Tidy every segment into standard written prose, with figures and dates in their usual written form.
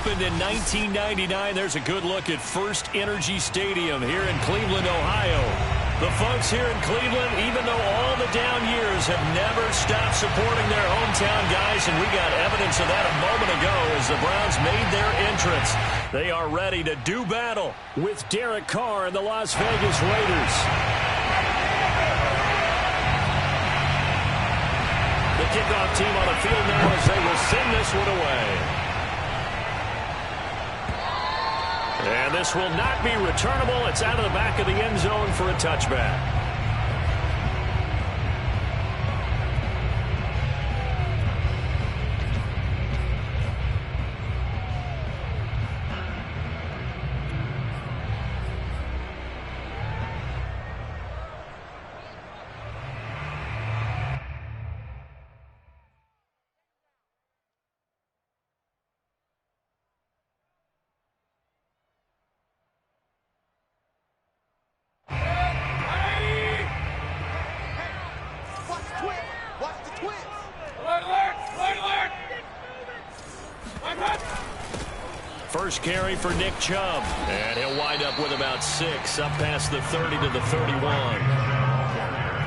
opened in 1999. There's a good look at First Energy Stadium here in Cleveland, Ohio. The folks here in Cleveland, even though all the down years, have never stopped supporting their hometown guys, and we got evidence of that a moment ago as the Browns made their entrance. They are ready to do battle with Derek Carr and the Las Vegas Raiders. The kickoff team on the field now as they will send this one away. And this will not be returnable. It's out of the back of the end zone for a touchback. First carry for Nick Chubb, and he'll wind up with about 6, up past the 30 to the 31.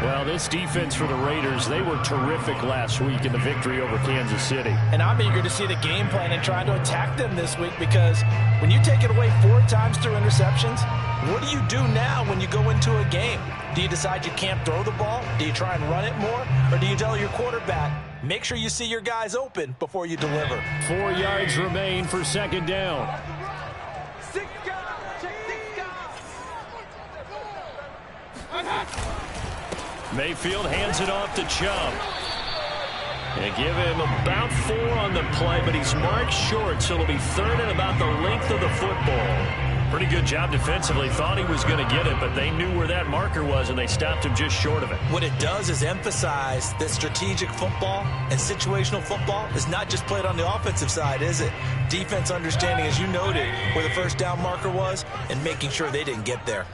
Well, this defense for the Raiders, they were terrific last week in the victory over Kansas City. And I'm eager to see the game plan and try to attack them this week, because when you take it away 4 times through interceptions, what do you do now when you go into a game? Do you decide you can't throw the ball? Do you try and run it more? Or do you tell your quarterback, make sure you see your guys open before you deliver? 4 yards remain for second down. Mayfield hands it off to Chubb. They give him about 4 on the play, but he's marked short, so it'll be third and about the length of the football. Pretty good job defensively. Thought he was going to get it, but they knew where that marker was, and they stopped him just short of it. What it does is emphasize that strategic football and situational football is not just played on the offensive side, is it? Defense understanding, as you noted, where the first down marker was and making sure they didn't get there.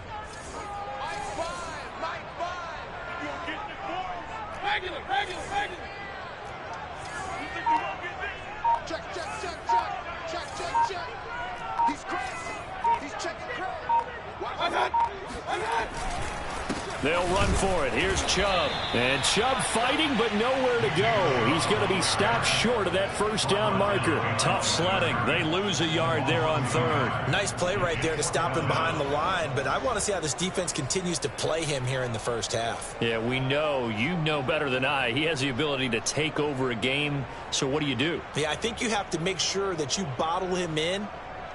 They'll run for it. Here's Chubb. And Chubb fighting, but nowhere to go. He's going to be stopped short of that first down marker. Tough sledding. They lose a yard there on third. Nice play right there to stop him behind the line, but I want to see how this defense continues to play him here in the first half. Yeah, we know. You know better than I. He has the ability to take over a game. So what do? Yeah, I think you have to make sure that you bottle him in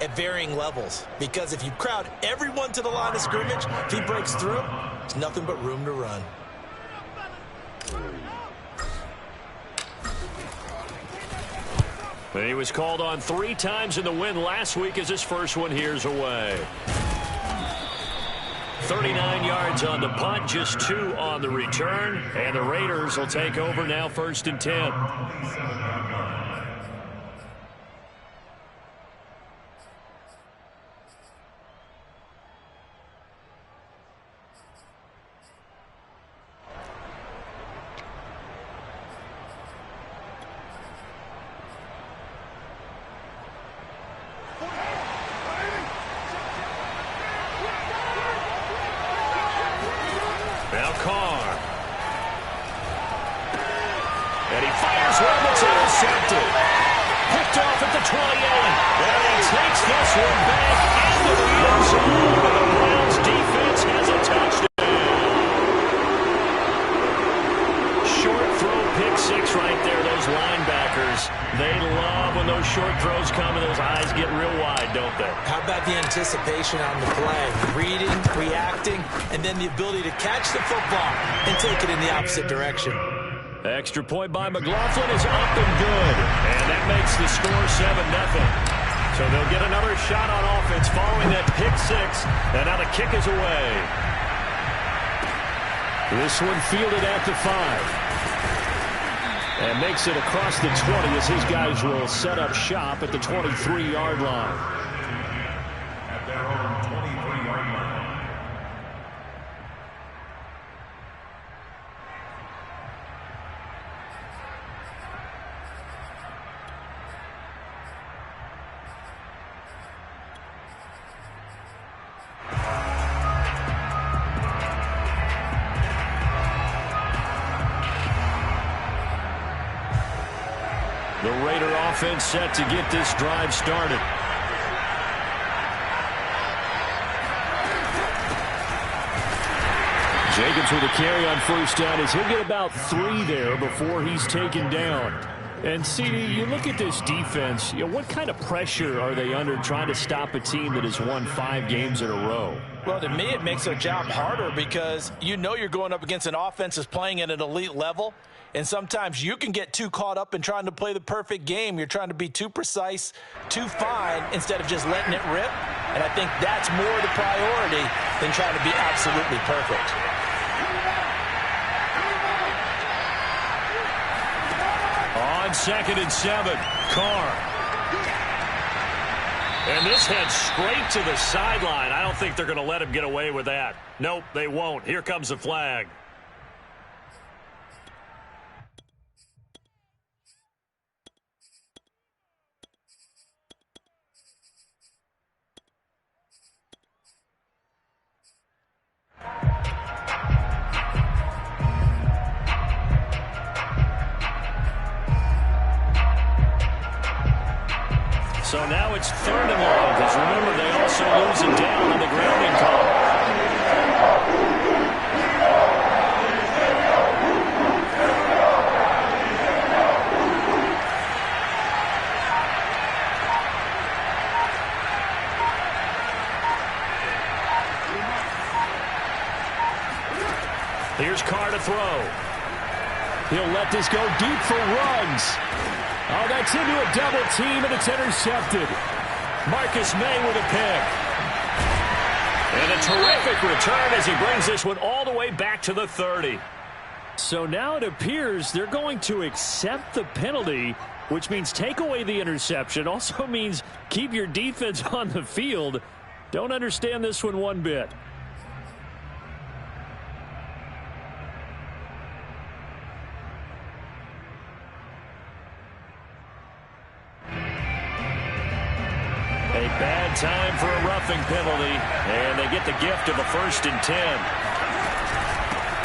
at varying levels, because if you crowd everyone to the line of scrimmage, if he breaks through, it's nothing but room to run. He was called on 3 times in the win last week as his first one here's away. 39 yards on the punt, just 2 on the return, and the Raiders will take over now, 1st and 10. Now Carr. And he fires one that's intercepted. Picked off at the 28. And he takes this one back into the end zone. The Browns defense has a touchdown. Short throw, pick 6 right there. Those linebackers, they love when those short throws come and those eyes get real wide, don't they? How about the anticipation on the play? Reading, reacting, and then the ability to catch the football and take it in the opposite direction. Extra point by McLaughlin is up and good. And that makes the score 7-0. So they'll get another shot on offense following that pick 6. And now the kick is away. This one fielded at the 5. And makes it across the 20 as his guys will set up shop at the 23-yard line. At their own 23-yard line. offense set to get this drive started. Jacobs with a carry on first down as he'll get about 3 there before he's taken down. And, CD, you look at this defense, what kind of pressure are they under trying to stop a team that has won 5 games in a row? Well, to me, it makes their job harder because you know you're going up against an offense that's playing at an elite level. And sometimes you can get too caught up in trying to play the perfect game. You're trying to be too precise, too fine, instead of just letting it rip. And I think that's more the priority than trying to be absolutely perfect. On 2nd and 7, Carr. And this heads straight to the sideline. I don't think they're going to let him get away with that. Nope, they won't. Here comes the flag. So now it's 3rd and long, because remember, they also lose it down on the grounding call. Here's Carr to throw. He'll let this go deep for Ruggs. Oh, that's into a double team, and it's intercepted. Marcus May with a pick. And a terrific return as he brings this one all the way back to the 30. So now it appears they're going to accept the penalty, which means take away the interception. Also means keep your defense on the field. Don't understand this one bit. A bad time for a roughing penalty, and they get the gift of a 1st and 10.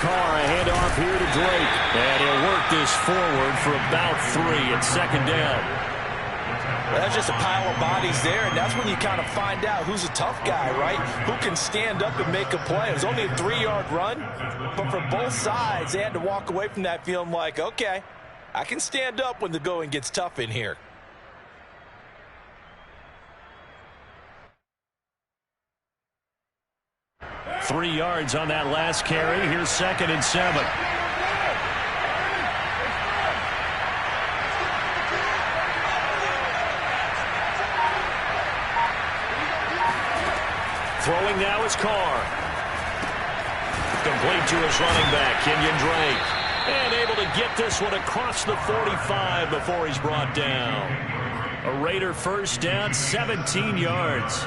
Carr, a handoff here to Drake, and he'll work this forward for about 3 at 2nd down. Well, that's just a pile of bodies there, and that's when you kind of find out who's a tough guy, right? Who can stand up and make a play. It was only a 3-yard run, but for both sides, they had to walk away from that feeling like, okay, I can stand up when the going gets tough in here. Three yards on that last carry. Here's 2nd and 7. Throwing now is Carr. Complete to his running back, Kenyon Drake. And able to get this one across the 45 before he's brought down. A Raider 1st down, 17 yards.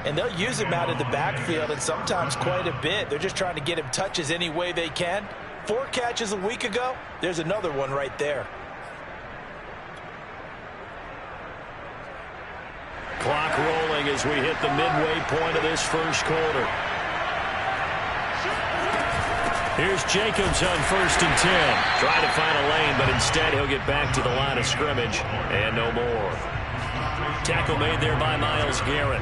And they'll use him out of the backfield, and sometimes quite a bit. They're just trying to get him touches any way they can. 4 catches a week ago. There's another one right there. Clock rolling as we hit the midway point of this first quarter. Here's Jacobs on 1st and 10. Trying to find a lane, but instead he'll get back to the line of scrimmage. And no more. Tackle made there by Myles Garrett.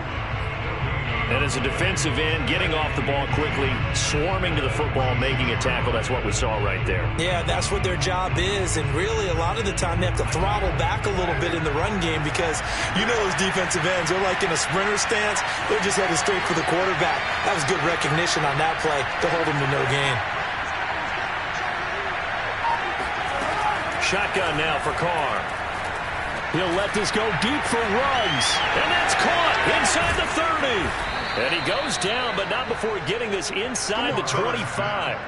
And as a defensive end, getting off the ball quickly, swarming to the football, making a tackle. That's what we saw right there. Yeah, that's what their job is. And really, a lot of the time, they have to throttle back a little bit in the run game because you know those defensive ends, they're like in a sprinter stance. They're just headed straight for the quarterback. That was good recognition on that play to hold them to no gain. Shotgun now for Carr. He'll let this go deep for Ruggs. And that's caught inside the 30. And he goes down, but not before getting this inside the 25.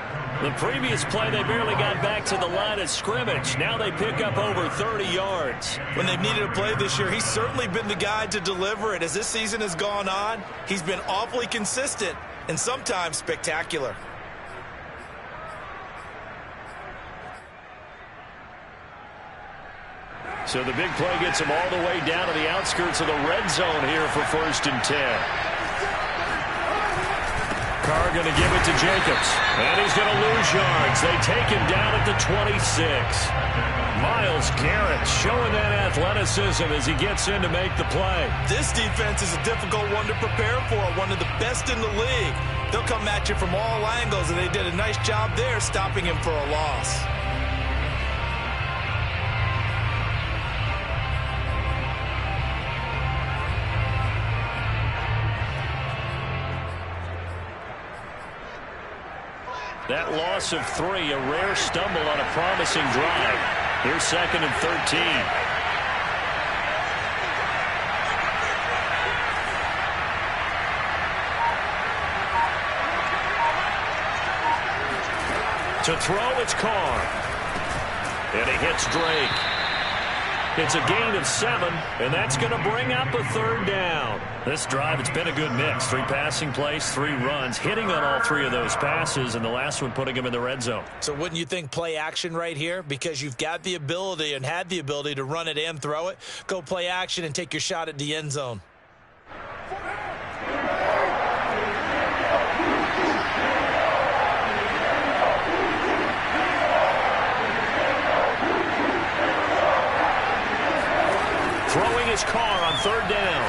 The previous play, they barely got back to the line of scrimmage. Now they pick up over 30 yards. When they've needed a play this year, he's certainly been the guy to deliver it. As this season has gone on, he's been awfully consistent and sometimes spectacular. So the big play gets him all the way down to the outskirts of the red zone here for 1st and 10. Carr going to give it to Jacobs. And he's going to lose yards. They take him down at the 26. Myles Garrett showing that athleticism as he gets in to make the play. This defense is a difficult one to prepare for, one of the best in the league. They'll come at you from all angles, and they did a nice job there stopping him for a loss. That loss of 3, a rare stumble on a promising drive. Here's 2nd and 13. To throw, it's Carr. And he hits Drake. It's a gain of 7, and that's going to bring up a 3rd down. This drive, it's been a good mix. 3 passing plays, 3 runs, hitting on all 3 of those passes, and the last one putting him in the red zone. So wouldn't you think play action right here? Because you've got the ability and had the ability to run it and throw it. Go play action and take your shot at the end zone. Throwing his Carr on 3rd down.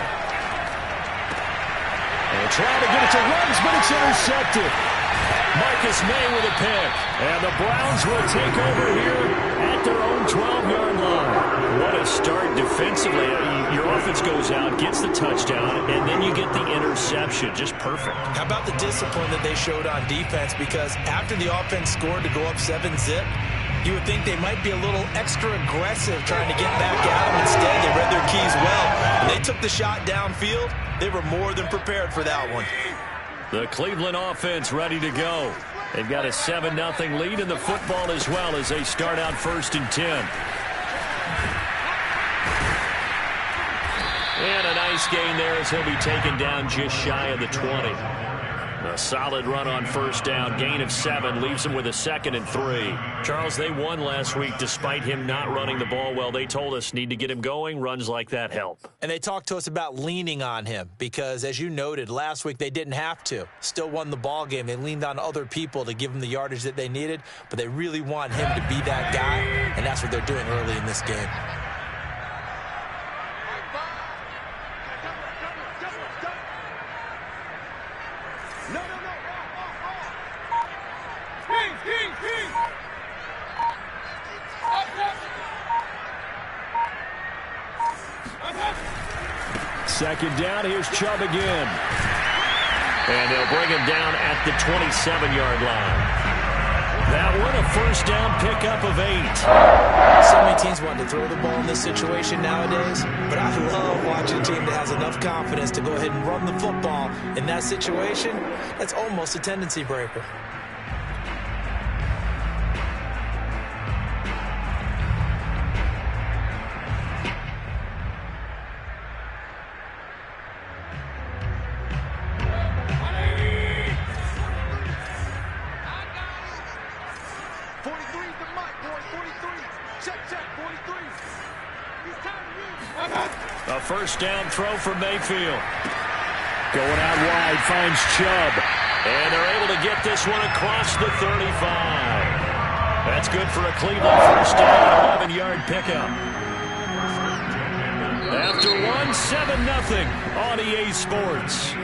And trying to get it to runs, but it's intercepted. Marcus May with a pick. And the Browns will take over here at their own 12-yard line. What a start defensively. Your offense goes out, gets the touchdown, and then you get the interception. Just perfect. How about the discipline that they showed on defense? Because after the offense scored to go up 7-zip, you would think they might be a little extra aggressive trying to get back at them. Instead, they read their keys well. When they took the shot downfield, they were more than prepared for that one. The Cleveland offense ready to go. They've got a 7-0 lead in the football as well as they start out 1st and 10. And a nice gain there as he'll be taken down just shy of the 20. A solid run on 1st down, gain of 7, leaves him with a 2nd and 3. Charles, they won last week despite him not running the ball well. They told us need to get him going. Runs like that help. And they talked to us about leaning on him because, as you noted, last week they didn't have to. Still won the ball game. They leaned on other people to give them the yardage that they needed, but they really want him to be that guy, and that's what they're doing early in this game. Second down, here's Chubb again. And they'll bring him down at the 27-yard line. That one, a 1st down pickup of 8. So many teams want to throw the ball in this situation nowadays, but I love watching a team that has enough confidence to go ahead and run the football. In that situation, that's almost a tendency breaker. A 1st down throw for Mayfield. Going out wide, finds Chubb. And they're able to get this one across the 35. That's good for a Cleveland 1st down, 11-yard pickup. After 1, 7-0 on EA Sports.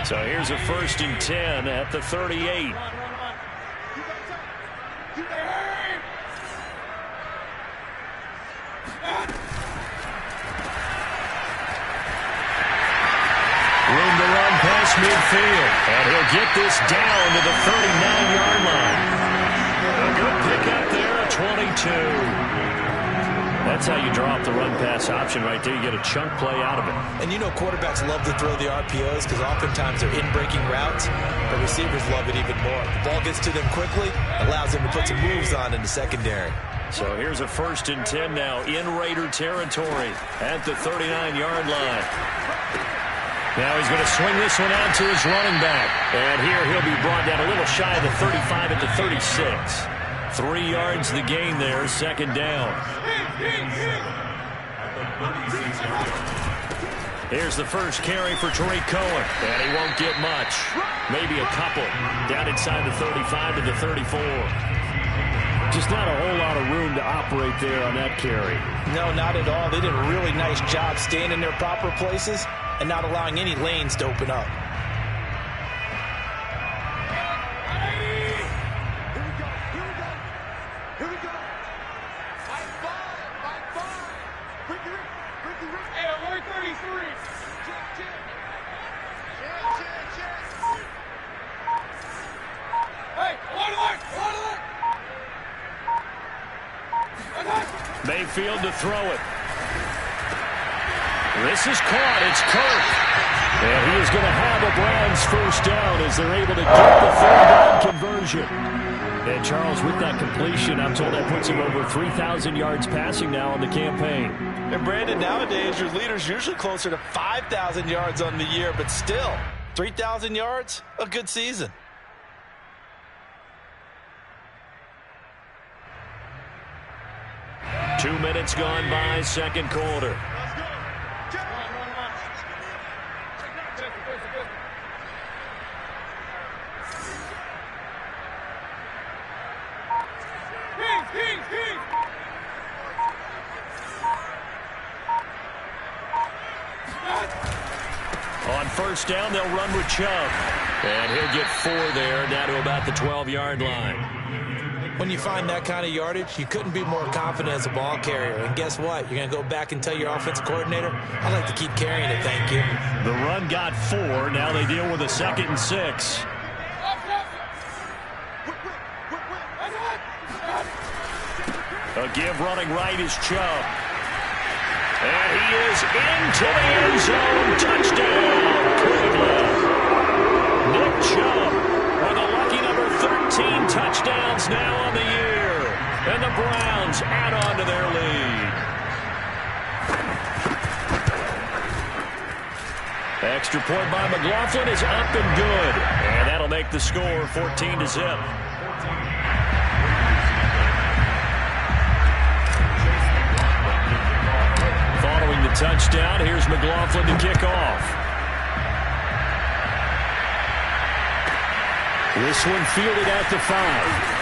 So here's a 1st and 10 at the 38. Room to run past midfield. And he'll get this down to the 39-yard line. A good pickup there, a 22. That's how you draw up the run-pass option right there. You get a chunk play out of it. And you know quarterbacks love to throw the RPOs because oftentimes they're in-breaking routes, but receivers love it even more. The ball gets to them quickly, allows them to put some moves on in the secondary. So here's a 1st and 10 now in Raider territory at the 39-yard line. Now he's going to swing this one out to his running back. And here he'll be brought down a little shy of the 35 at the 36. 3 yards the gain there, second down. Here's the first carry for Tariq Cohen, and he won't get much. Maybe a couple. Down inside the 35 to the 34. Just not a whole lot of room to operate there on that carry. No, not at all. They did a really nice job staying in their proper places and not allowing any lanes to open up. Mayfield to throw it. This is caught. It's Kirk. And he is going to have a Browns first down as they're able to get the third down conversion. And Charles, with that completion, I'm told that puts him over 3,000 yards passing now on the campaign. And Brandon, nowadays your leader's usually closer to 5,000 yards on the year, but still, 3,000 yards, a good season. Two minutes gone by, second quarter. On first down, they'll run with Chubb. And he'll get 4 there, down to about the 12-yard line. When you find that kind of yardage, you couldn't be more confident as a ball carrier. And guess what? You're going to go back and tell your offensive coordinator, I'd like to keep carrying it, thank you. The run got 4. Now they deal with a 2nd and 6. A give running right is Chubb. And he is into the end zone. Touchdown, Cleveland. Nick Chubb with a lucky number 13 touchdowns now on the year. And the Browns add on to their lead. Extra point by McLaughlin is up and good. And that'll make the score 14-0. Following the touchdown, here's McLaughlin to kick off. This one fielded at the 5.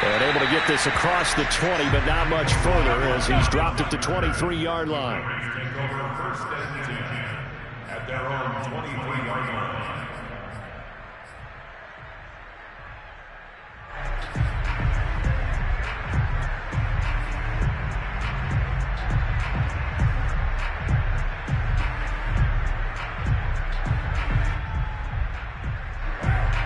And able to get this across the 20, but not much further as he's dropped at the 23-yard line. Take over first and 10 at their own 23-yard line.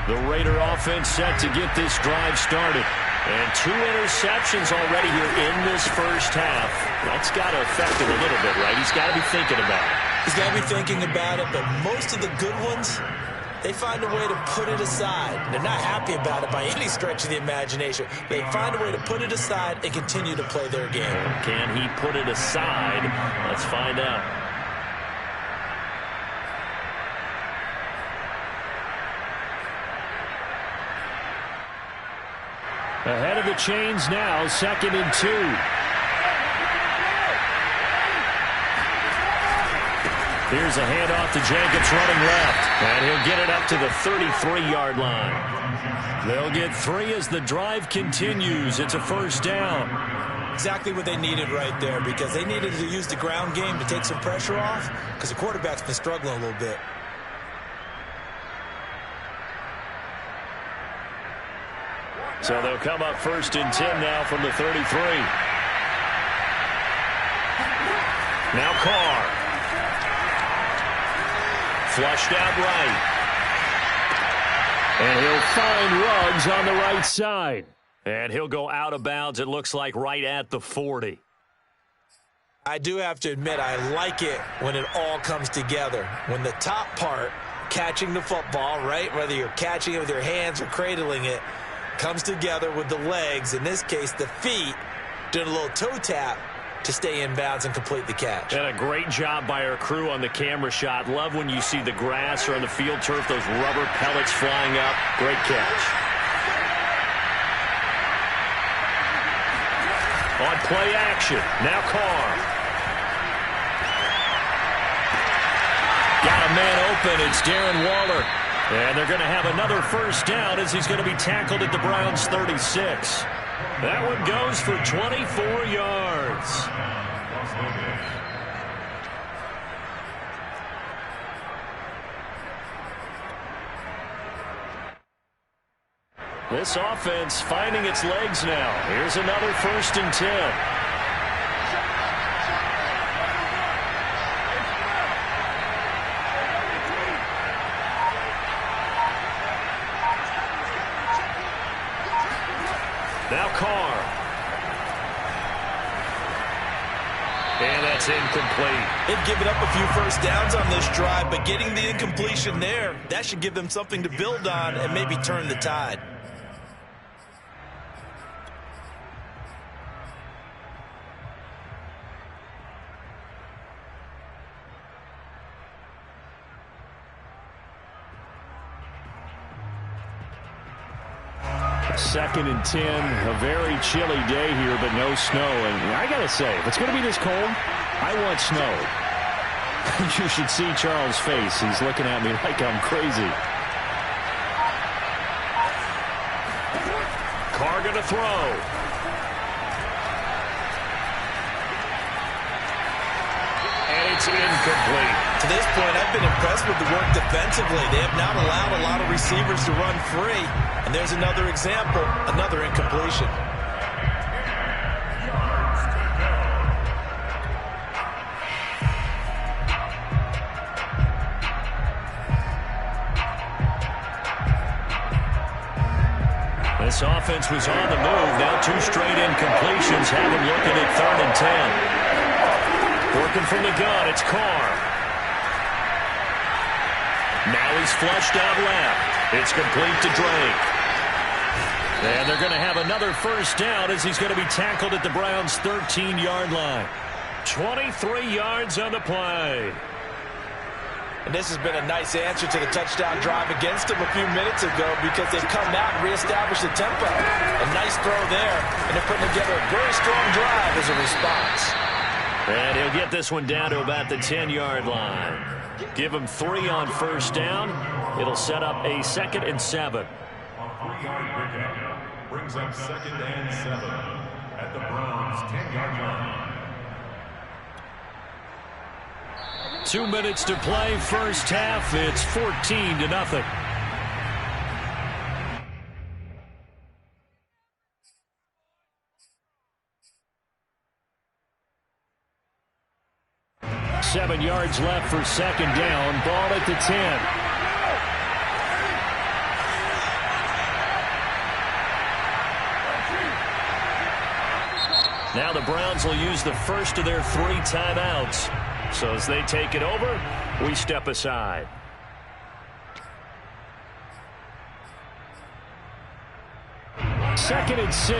The Raider offense set to get this drive started. And 2 interceptions already here in this first half. That's got to affect him a little bit, right? He's got to be thinking about it. He's got to be thinking about it, but most of the good ones, they find a way to put it aside. They're not happy about it by any stretch of the imagination. They find a way to put it aside and continue to play their game. Can he put it aside? Let's find out. Ahead of the chains now, 2nd and 2. Here's a handoff to Jacobs running left. And he'll get it up to the 33-yard line. They'll get 3 as the drive continues. It's a first down. Exactly what they needed right there, because they needed to use the ground game to take some pressure off, because the quarterback's been struggling a little bit. So they'll come up 1st and 10 now from the 33. Now Carr. Flushed out right. And he'll find Ruggs on the right side. And he'll go out of bounds, it looks like, right at the 40. I do have to admit, I like it when it all comes together. When the top part, catching the football, right, whether you're catching it with your hands or cradling it, comes together with the legs, in this case the feet, doing a little toe tap to stay in bounds and complete the catch. And a great job by our crew on the camera shot. Love when you see the grass or on the field turf, those rubber pellets flying up. Great catch. On play action. Now Carr. Got a man open. It's Darren Waller. And they're going to have another first down as he's going to be tackled at the Browns' 36. That one goes for 24 yards. This offense finding its legs now. Here's another 1st and 10. Now Carr. And that's incomplete. They've given up a few first downs on this drive, but getting the incompletion there, that should give them something to build on and maybe turn the tide. Second and 10, a very chilly day here, but no snow. And I got to say, if it's going to be this cold, I want snow. You should see Charles' face. He's looking at me like I'm crazy. Carr going to throw. And it's incomplete. To this point, I've been impressed with the work defensively. They have not allowed a lot of receivers to run free. And there's another example, another incompletion. This offense was on the move. Now 2 straight incompletions have him looking at 3rd and 10. Working from the gun, it's Carr. Now he's flushed out left. It's complete to Drake. And they're going to have another first down as he's going to be tackled at the Browns' 13-yard line. 23 yards on the play. And this has been a nice answer to the touchdown drive against them a few minutes ago because they've come out and reestablished the tempo. A nice throw there, and they're putting together a very strong drive as a response. And he'll get this one down to about the 10-yard line. Give him 3 on first down. It'll set up a 2nd and 7. Brings up 2nd and 7 at the Browns' 10-yard line. 2 minutes to play, first half. It's 14-0. Seven yards left for second down. Ball at the 10. Now the Browns will use the first of their 3 timeouts. So as they take it over, we step aside. Second and 6.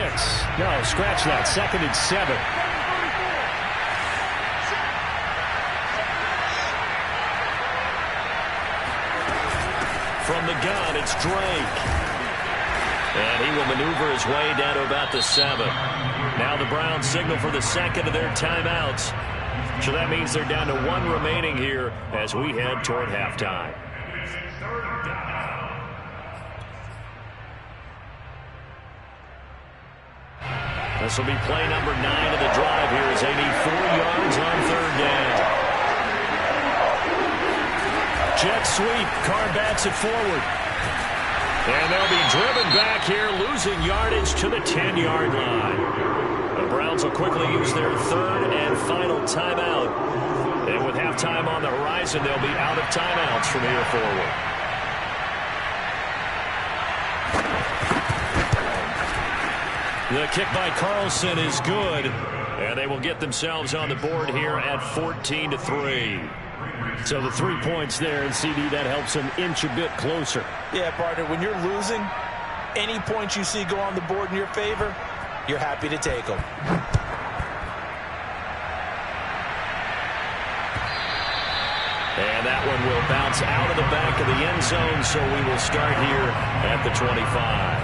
No, scratch that. 2nd and 7. From the gun, it's Drake. And he will maneuver his way down to about the 7. Now the Browns signal for the second of their timeouts. So that means they're down to 1 remaining here as we head toward halftime. This will be play number 9 of the drive here as they need 4 yards on 3rd down. Jet sweep. Carr bats it forward. And they'll be driven back here, losing yardage to the 10-yard line. The Browns will quickly use their 3rd and final timeout. And with halftime on the horizon, they'll be out of timeouts from here forward. The kick by Carlson is good. And they will get themselves on the board here at 14-3. So the 3 points there, and CD, that helps them inch a bit closer. Yeah, partner, when you're losing, any points you see go on the board in your favor, you're happy to take them. And that one will bounce out of the back of the end zone, so we will start here at the 25.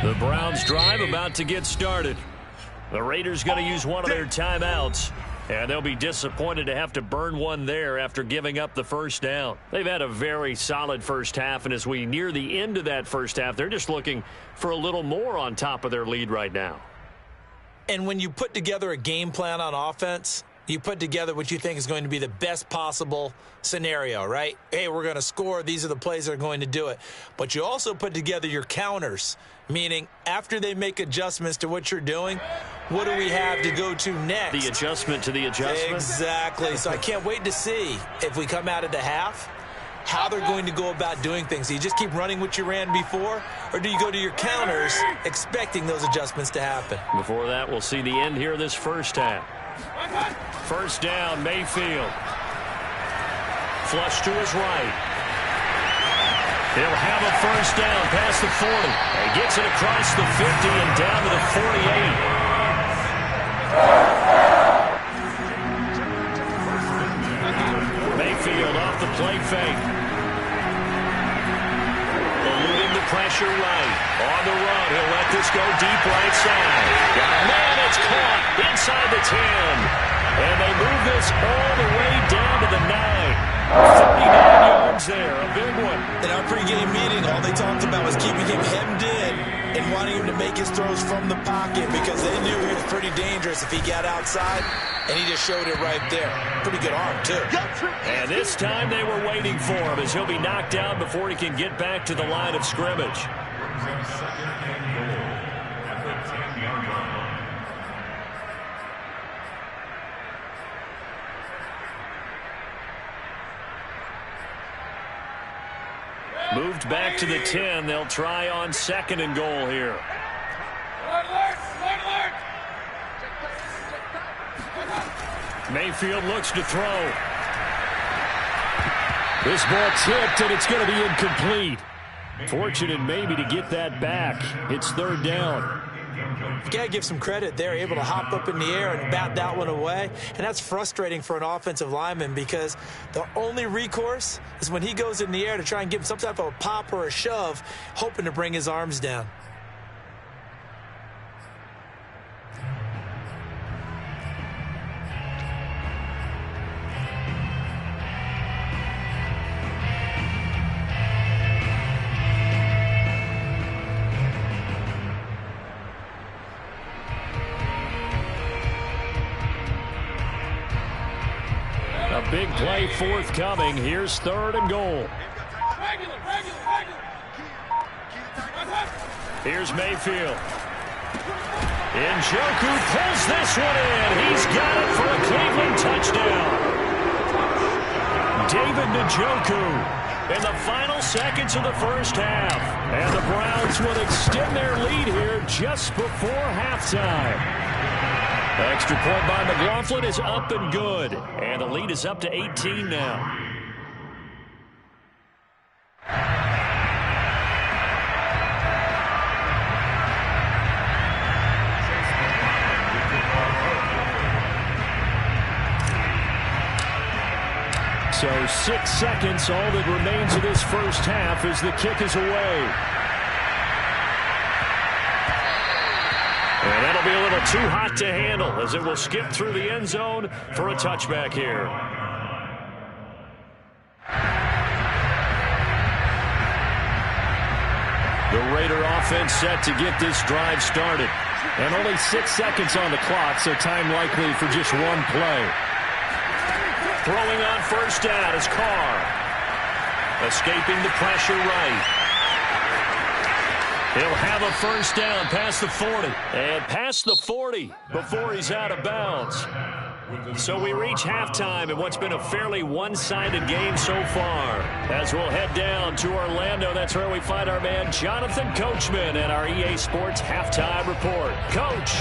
The Browns drive about to get started. The Raiders going to use one of their timeouts, and they'll be disappointed to have to burn one there after giving up the first down. They've had a very solid first half, and as we near the end of that first half, they're just looking for a little more on top of their lead right now. And when you put together a game plan on offense, you put together what you think is going to be the best possible scenario, right? Hey, we're going to score. These are the plays that are going to do it. But you also put together your counters, meaning after they make adjustments to what you're doing, what do we have to go to next? The adjustment to the adjustment? Exactly. So I can't wait to see if we come out of the half, how they're going to go about doing things. Do you just keep running what you ran before, or do you go to your counters expecting those adjustments to happen? Before that, we'll see the end here of this first half. First down, Mayfield. Flush to his right. He'll have a first down past the 40. He gets it across the 50 and down to the 48. Mayfield off the play fake. Eluding the pressure right. On the run, he'll let this go deep right side. Man, it's caught inside the 10. And they move this all the way down to the 9. 39 yards there, a big one. In our pregame meeting, all they talked about was keeping him hemmed in and wanting him to make his throws from the pocket because they knew he was pretty dangerous if he got outside, and he just showed it right there. Pretty good arm, too. And this time they were waiting for him as he'll be knocked down before he can get back to the line of scrimmage. Moved back to the 10. They'll try on 2nd and goal here. Mayfield looks to throw. This ball tipped, and it's going to be incomplete. Fortunate maybe to get that back. It's 3rd down. You got to give some credit. They're able to hop up in the air and bat that one away. And that's frustrating for an offensive lineman because the only recourse is when he goes in the air to try and give him some type of a pop or a shove, hoping to bring his arms down. Big play forthcoming. Here's 3rd and goal. Here's Mayfield. Njoku pulls this one in. He's got it for a Cleveland touchdown. David Njoku in the final seconds of the first half. And the Browns will extend their lead here just before halftime. Extra point by McLaughlin is up and good. And the lead is up to 18 now. So 6 seconds, all that remains of this first half as the kick is away. And that'll be a little too hot to handle as it will skip through the end zone for a touchback here. The Raider offense set to get this drive started. And only 6 seconds on the clock, so time likely for just one play. Throwing on first down is Carr. Escaping the pressure right. He'll have a first down past the 40. And past the 40 before he's out of bounds. So we reach halftime in what's been a fairly one-sided game so far. As we'll head down to Orlando, that's where we find our man Jonathan Coachman at our EA Sports Halftime Report. Coach.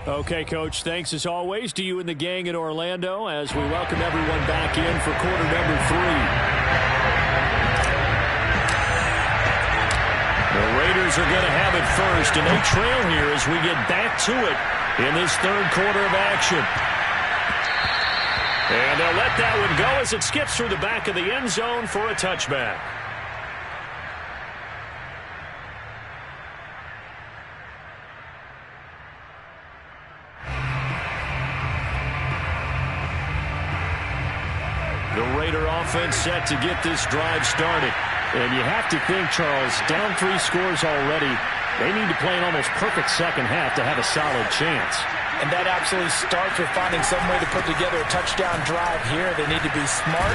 Okay, Coach, thanks as always to you and the gang in Orlando as we welcome everyone back in for quarter number 3. The Raiders are going to have it first, and they trail here as we get back to it in this third quarter of action. And they'll let that one go as it skips through the back of the end zone for a touchback. Raider offense set to get this drive started. And you have to think, Charles, down 3 scores already. They need to play an almost perfect second half to have a solid chance. And that absolutely starts with finding some way to put together a touchdown drive here. They need to be smart,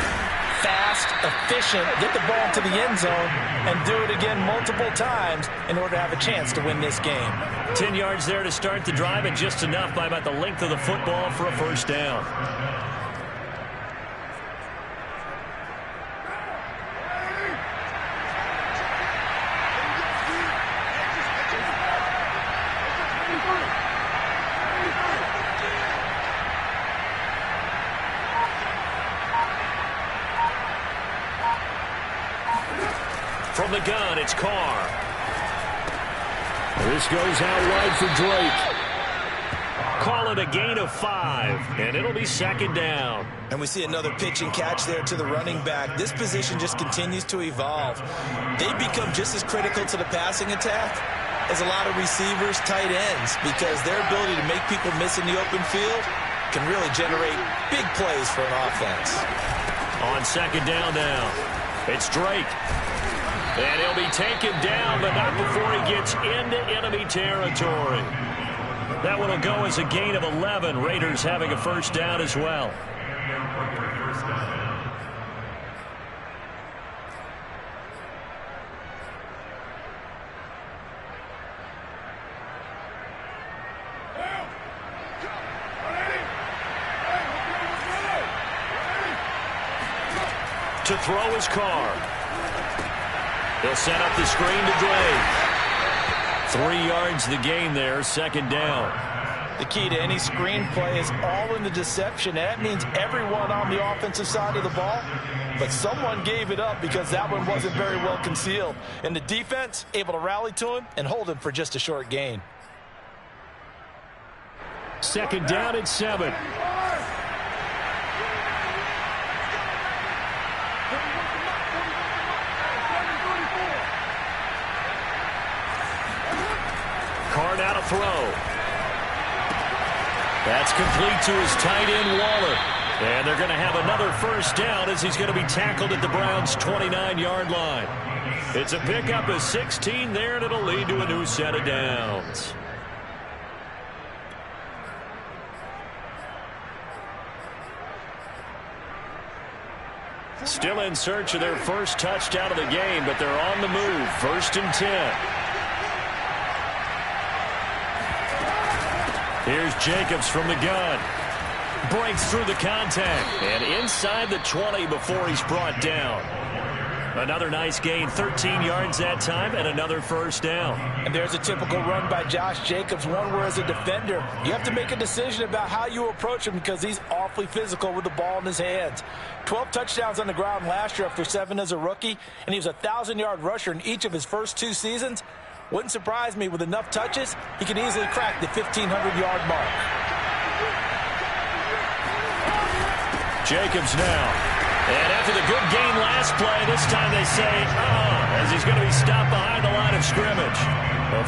fast, efficient, get the ball to the end zone, and do it again multiple times in order to have a chance to win this game. 10 yards there to start the drive, and just enough by about the length of the football for a first down. From the gun, it's Carr. This goes out wide for Drake. Call it a gain of 5, and it'll be second down. And we see another pitch and catch there to the running back. This position just continues to evolve. They become just as critical to the passing attack as a lot of receivers, tight ends, because their ability to make people miss in the open field can really generate big plays for an offense. On second down now, it's Drake. And he'll be taken down, but not before he gets into enemy territory. That one will go as a gain of 11. Raiders having a first down as well. To throw his Carr. He'll set up the screen to Drake. 3 yards the gain there, second down. The key to any screen play is all in the deception. That means everyone on the offensive side of the ball, but someone gave it up because that one wasn't very well concealed. And the defense able to rally to him and hold him for just a short gain. Second down at 7. Carr now to throw. That's complete to his tight end, Waller. And they're going to have another first down as he's going to be tackled at the Browns' 29-yard line. It's a pickup of 16 there, and it'll lead to a new set of downs. Still in search of their first touchdown of the game, but they're on the move. 1st and 10. Here's Jacobs from the gun. Breaks through the contact. And inside the 20 before he's brought down. Another nice gain. 13 yards that time and another first down. And there's a typical run by Josh Jacobs. One where as a defender, you have to make a decision about how you approach him because he's awfully physical with the ball in his hands. 12 touchdowns on the ground last year after 7 as a rookie. And he was a 1,000-yard rusher in each of his first 2 seasons. Wouldn't surprise me with enough touches, he could easily crack the 1,500-yard mark. Jacobs now. And after the good gain last play, this time they say, as he's going to be stopped behind the line of scrimmage.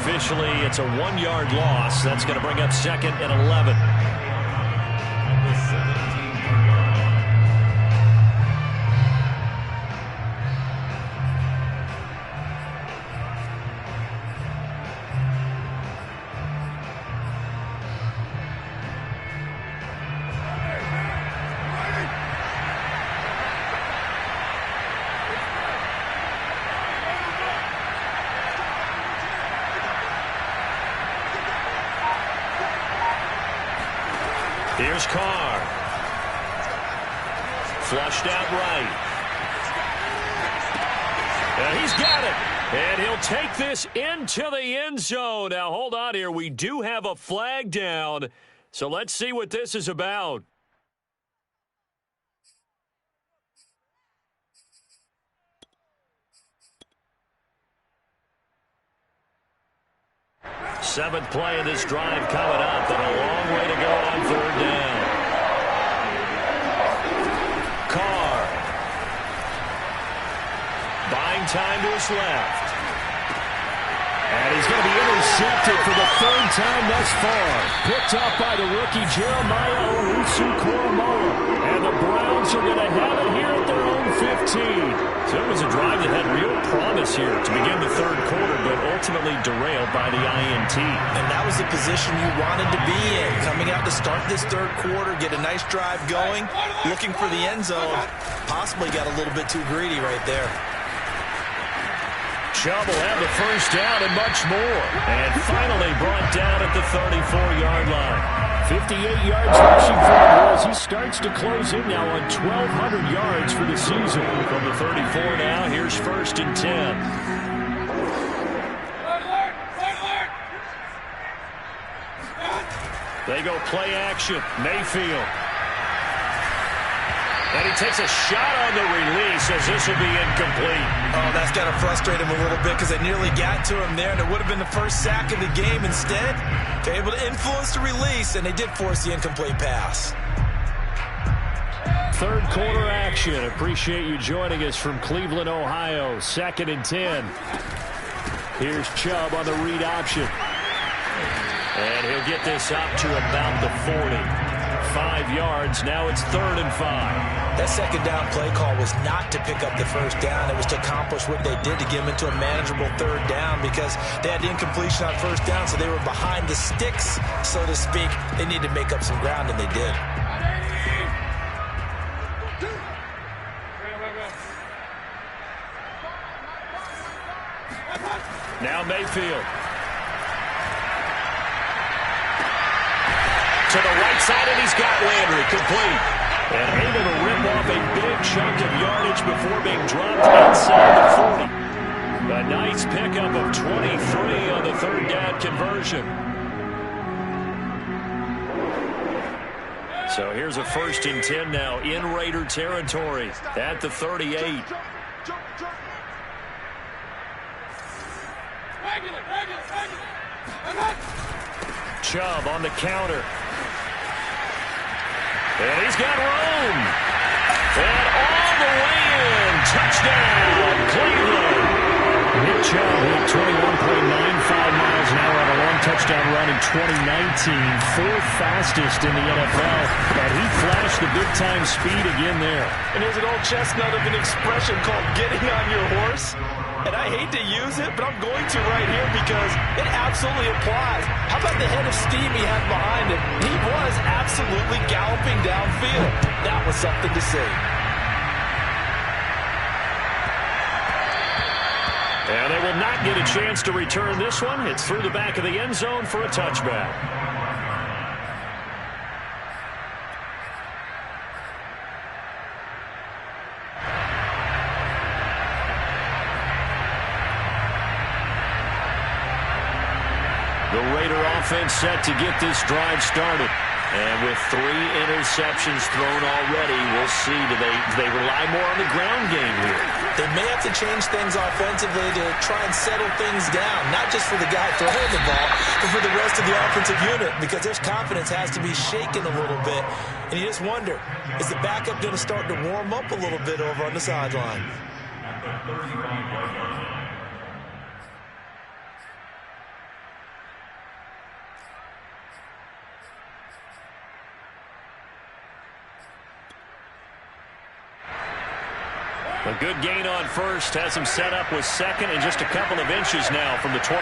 Officially, it's a 1-yard loss. That's going to bring up 2nd and 11. Here's Carr. Flushed out right. And he's got it. And he'll take this into the end zone. Now, hold on here. We do have a flag down. So let's see what this is about. Seventh play of this drive coming up, and a long way to go on 3rd down. Carr. Buying time to his left. And he's going to be intercepted for the third time thus far. Picked up by the rookie Jeremiah Owusu-Koramoah. And the Browns are going to have it here at their own 15. So it was a drive that had real promise here to begin the third quarter, but ultimately derailed by the INT. And that was the position you wanted to be in. Coming out to start this third quarter, get a nice drive going, looking for the end zone. Possibly got a little bit too greedy right there. Chubb will have the first down and much more. And finally brought down at the 34-yard line. 58 yards rushing for him as he starts to close in now on 1,200 yards for the season. From the 34 now, here's 1st and 10. They go play action. Mayfield. And he takes a shot on the release as this will be incomplete. Oh, that's got to frustrate him a little bit because they nearly got to him there, and it would have been the first sack of the game. Instead, they're able to influence the release, and they did force the incomplete pass. Third quarter action. Appreciate you joining us from Cleveland, Ohio. 2nd and 10. Here's Chubb on the read option. And he'll get this up to about the 40. 5 yards. Now it's 3rd and 5. That second down play call was not to pick up the first down. It was to accomplish what they did to get them into a manageable third down because they had the incompletion on first down, so they were behind the sticks, so to speak. They needed to make up some ground, and they did. Now Mayfield. To the right side, and he's got Landry complete. And able to rip off a big chunk of yardage before being dropped inside the 40. A nice pickup of 23 on the third down conversion. So here's a 1st and 10 now in Raider territory at the 38. Chubb on the counter. And he's got room. And all the way in. Touchdown, Cleveland. Nick Chubb hit 21.95 miles an hour on a long touchdown run in 2019. 4th fastest in the NFL. And he flashed the big-time speed again there. And there's an old chestnut of an expression called getting on your horse. And I hate to use it, but I'm going to right here because it absolutely applies. How about the head of steam he had behind him? He was absolutely galloping downfield. That was something to see. And they will not get a chance to return this one. It's through the back of the end zone for a touchback. The Raider offense set to get this drive started. And with 3 interceptions thrown already, we'll see. Do they rely more on the ground game here? They may have to change things offensively to try and settle things down, not just for the guy throwing the ball, but for the rest of the offensive unit, because their confidence has to be shaken a little bit. And you just wonder, is the backup going to start to warm up a little bit over on the sideline? A good gain on first has him set up with 2nd and just a couple of inches now from the 29.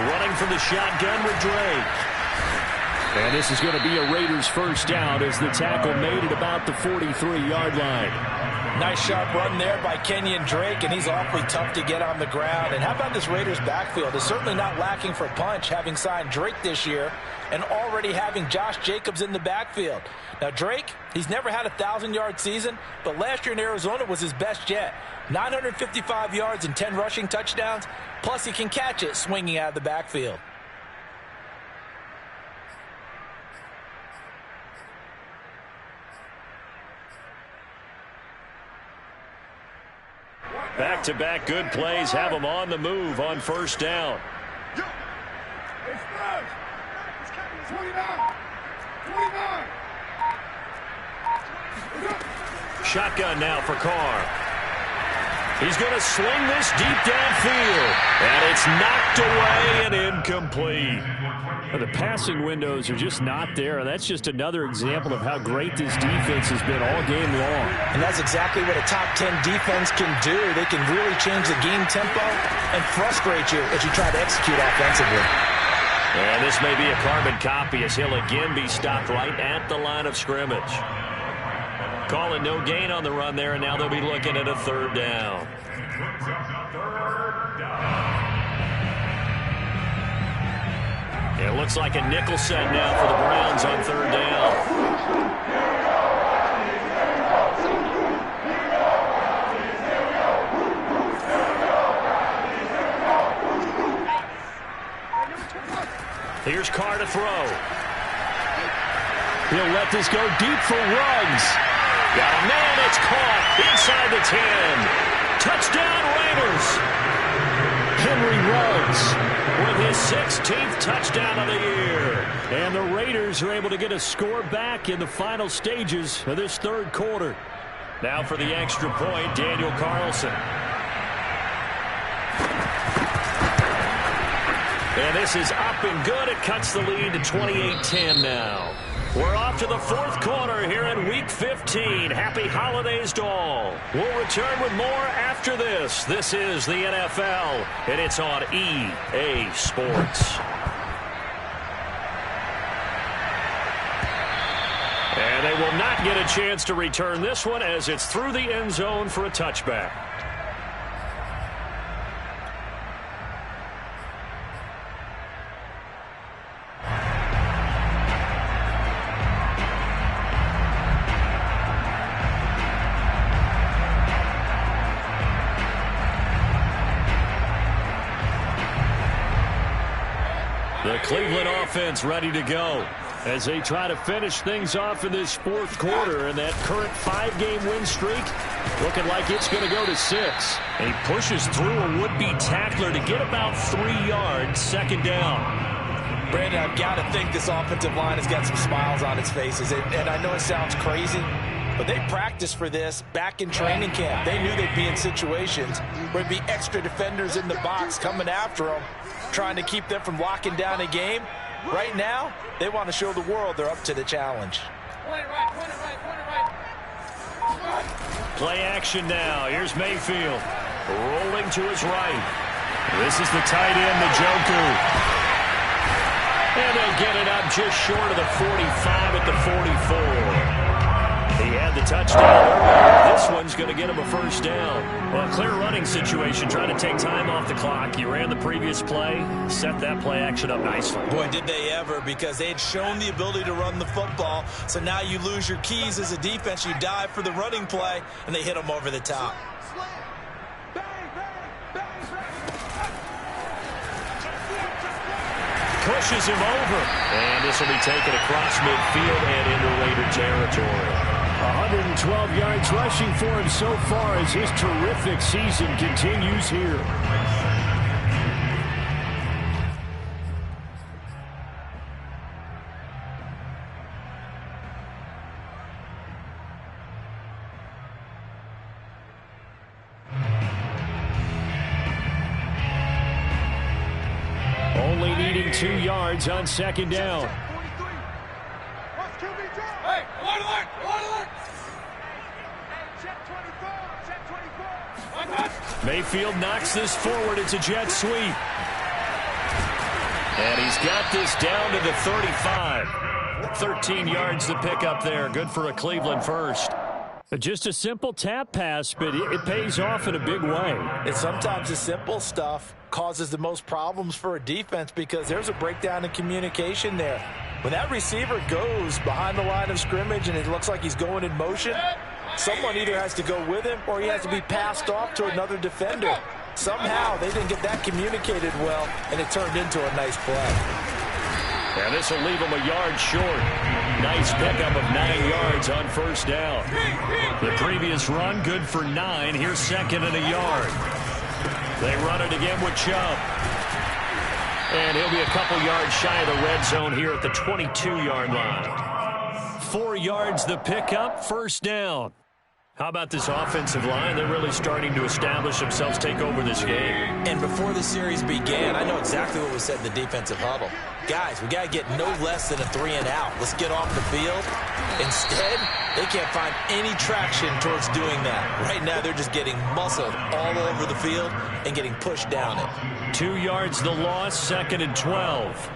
Running from the shotgun with Drake. And this is going to be a Raiders first down as the tackle made at about the 43-yard line. Nice sharp run there by Kenyon Drake, and he's awfully tough to get on the ground. And how about this Raiders backfield? It's certainly not lacking for punch, having signed Drake this year and already having Josh Jacobs in the backfield. Now, Drake, he's never had a 1,000-yard season, but last year in Arizona was his best yet. 955 yards and 10 rushing touchdowns, plus he can catch it swinging out of the backfield. Back-to-back good plays have him on the move on first down. Shotgun now for Carr. He's going to swing this deep downfield. And it's knocked away and incomplete. The passing windows are just not there. That's just another example of how great this defense has been all game long. And that's exactly what a top 10 defense can do. They can really change the game tempo and frustrate you as you try to execute offensively. And this may be a carbon copy as he'll again be stopped right at the line of scrimmage. Calling no gain on the run there, and now they'll be looking at a third down. It looks like a nickel set now for the Browns on third down. Here's Carr to throw. He'll let this go deep for Ruggs. Got a man, it's caught inside the 10. Touchdown Raiders. Henry Ruggs with his 16th touchdown of the year. And the Raiders are able to get a score back in the final stages of this third quarter. Now for the extra point, Daniel Carlson. And this is up and good. It cuts the lead to 28-10 now. We're off to the fourth quarter here in Week 15. Happy holidays to all. We'll return with more after this. This is the NFL, and it's on EA Sports. And they will not get a chance to return this one as it's through the end zone for a touchback. The Cleveland offense ready to go as they try to finish things off in this fourth quarter, and that current 5-game win streak looking like it's going to go to 6. And he pushes through a would-be tackler to get about 3 yards, second down. Brandon, I've got to think this offensive line has got some smiles on its faces. And I know it sounds crazy, but they practiced for this back in training camp. They knew they'd be in situations where there'd be extra defenders in the box coming after them, trying to keep them from locking down a game. Right now, they want to show the world they're up to the challenge. Play action now. Here's Mayfield rolling to his right. This is the tight end, Njoku. And they'll get it up just short of the 45 at the 44. He had the touchdown earlier. This one's going to get him a first down. Well, a clear running situation, trying to take time off the clock. You ran the previous play, set that play action up nicely. Boy, did they ever, because they had shown the ability to run the football. So now you lose your keys as a defense. You dive for the running play, and they hit them over the top. Pushes him over. And this will be taken across midfield and into Raider territory. 112 yards rushing for him so far as his terrific season continues here. Only needing 2 yards on second down. Mayfield knocks this forward. It's a jet sweep. And he's got this down to the 35. 13 yards to pick up there. Good for a Cleveland first. Just a simple tap pass, but it pays off in a big way. And sometimes the simple stuff causes the most problems for a defense because there's a breakdown in communication there. When that receiver goes behind the line of scrimmage and it looks like he's going in motion, someone either has to go with him or he has to be passed off to another defender. Somehow they didn't get that communicated well, and it turned into a nice play. And this will leave him a yard short. Nice pickup of 9 yards on first down. The previous run, good for 9. Here's second and a yard. They run it again with Chubb. And he'll be a couple yards shy of the red zone here at the 22-yard line. 4 yards the pickup, first down. How about this offensive line? They're really starting to establish themselves, take over this game. And before the series began, I know exactly what was said in the defensive huddle. Guys, we got to get no less than a 3-and-out. Let's get off the field. Instead, they can't find any traction towards doing that. Right now, they're just getting muscled all over the field and getting pushed down it. 2 yards the loss, 2nd and 12.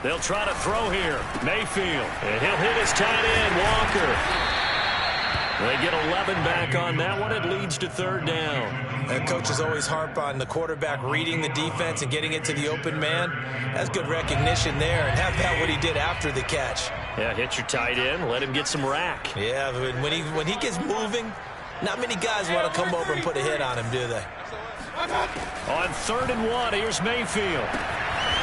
They'll try to throw here. Mayfield. And he'll hit his tight end, Walker. They get 11 back on that one. It leads to 3rd down. And coaches always harp on the quarterback reading the defense and getting it to the open man. That's good recognition there. And how about what he did after the catch? Yeah, hit your tight end. Let him get some rack. Yeah, when he gets moving, not many guys want to come over and put a hit on him, do they? On 3rd and 1, here's Mayfield.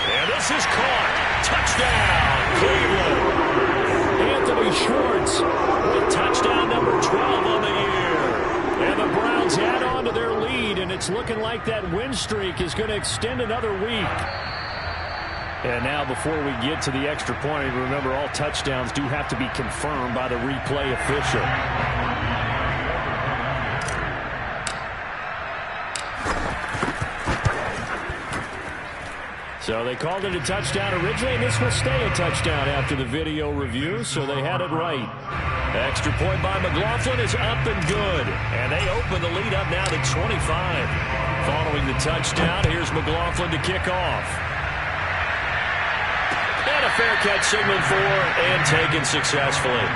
And this is caught. Touchdown, Cleveland. Anthony Schwartz with touchdown number 12 on the year. And the Browns add on to their lead, and it's looking like that win streak is going to extend another week. And now before we get to the extra point, remember all touchdowns do have to be confirmed by the replay official. So they called it a touchdown originally, and this will stay a touchdown after the video review, so they had it right. Extra point by McLaughlin is up and good, and they open the lead up now to 25. Following the touchdown, here's McLaughlin to kick off. And a fair catch signaled for and taken successfully.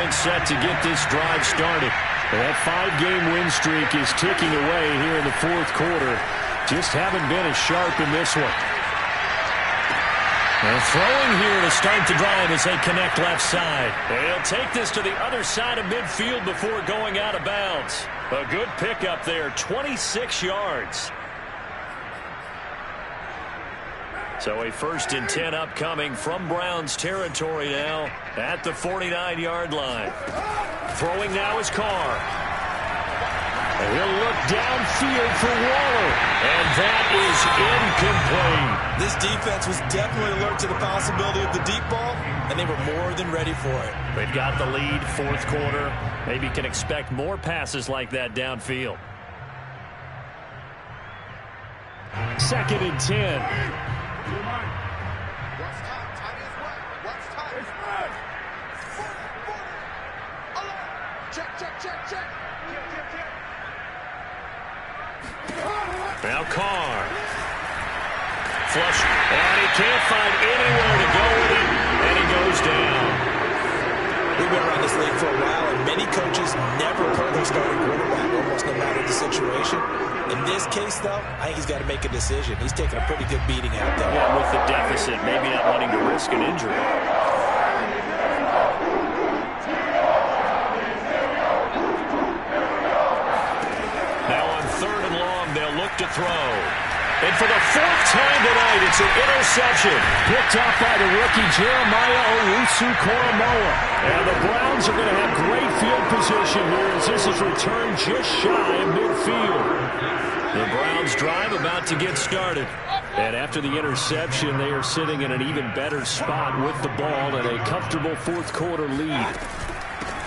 Set to get this drive started. That 5-game win streak is ticking away here in the 4th quarter. Just haven't been as sharp in this one. And throwing here to start the drive as they connect left side. They'll take this to the other side of midfield before going out of bounds. A good pickup there, 26 yards. So a 1st and 10 upcoming from Browns territory now at the 49-yard line. Throwing now is Carr. And he'll look downfield for Waller. And that is incomplete. This defense was definitely alert to the possibility of the deep ball, and they were more than ready for it. They've got the lead, 4th quarter. Maybe can expect more passes like that downfield. 2nd and 10. Now Carr. Flush. And he can't find anywhere to go with it. And he goes down. We've been around this league for a while, and many coaches never pull their starting quarterback, almost no matter the situation. In this case, though, I think he's got to make a decision. He's taking a pretty good beating out there. Yeah, with the deficit, maybe not wanting to risk an injury. To throw. And for the 4th time tonight, it's an interception. Picked off by the rookie Jeremiah Owusu-Koramoah. And the Browns are going to have great field position here as this is returned just shy of midfield. The Browns drive about to get started. And after the interception, they are sitting in an even better spot with the ball and a comfortable 4th quarter lead.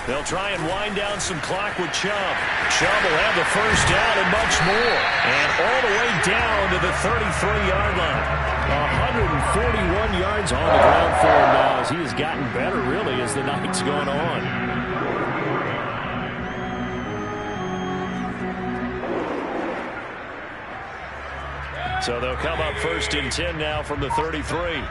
They'll try and wind down some clock with Chubb. Chubb will have the 1st down and much more. And all the way down to the 33-yard line. 141 yards on the ground for him now as he has gotten better, really, as the night's gone on. So they'll come up 1st and 10 now from the 33.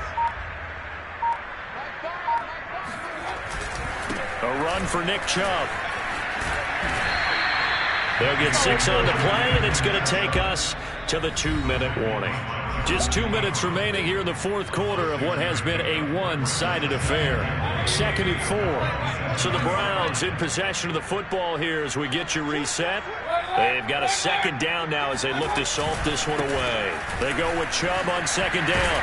A run for Nick Chubb. They'll get 6 on the play, and it's going to take us to the 2-minute warning. Just 2 minutes remaining here in the fourth quarter of what has been a one-sided affair. 2nd and 4. So the Browns in possession of the football here as we get you reset. They've got a 2nd down now as they look to salt this one away. They go with Chubb on 2nd down.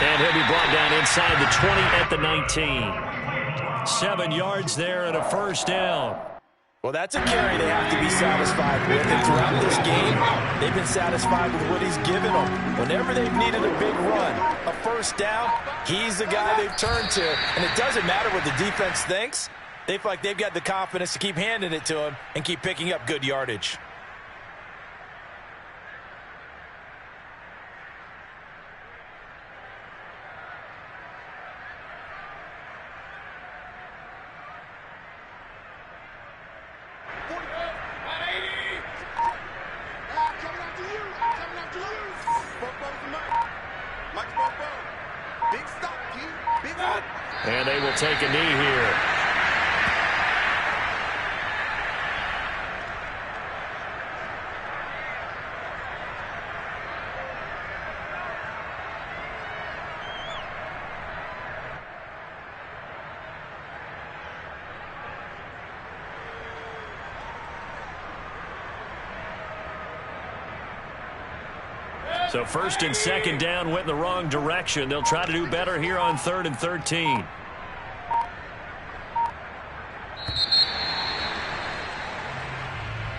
And he'll be brought down inside the 20 at the 19. 7 yards there and a 1st down. Well, that's a carry they have to be satisfied with. And throughout this game, they've been satisfied with what he's given them. Whenever they've needed a big run, a 1st down, he's the guy they've turned to. And it doesn't matter what the defense thinks. They feel like they've got the confidence to keep handing it to him and keep picking up good yardage. And they will take a knee here. So 1st and 2nd down went in the wrong direction. They'll try to do better here on 3rd and 13.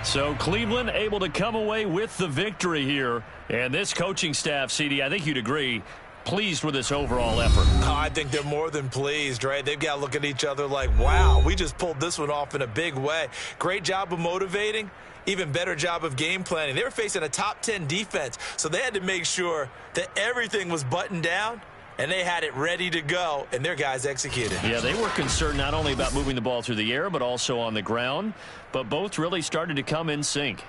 So Cleveland able to come away with the victory here. And this coaching staff, CD, I think you'd agree, pleased with this overall effort. Oh, I think they're more than pleased, right? They've got to look at each other like, wow, we just pulled this one off in a big way. Great job of motivating. Even better job of game planning. They were facing a top 10 defense, so they had to make sure that everything was buttoned down, and they had it ready to go, and their guys executed. Yeah, they were concerned not only about moving the ball through the air, but also on the ground, but both really started to come in sync.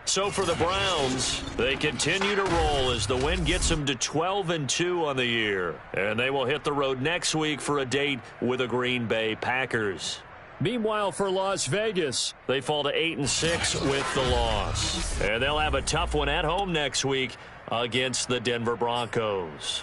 So for the Browns, they continue to roll as the win gets them to 12-2 on the year, and they will hit the road next week for a date with the Green Bay Packers. Meanwhile, for Las Vegas, they fall to 8-6 with the loss. And they'll have a tough one at home next week against the Denver Broncos.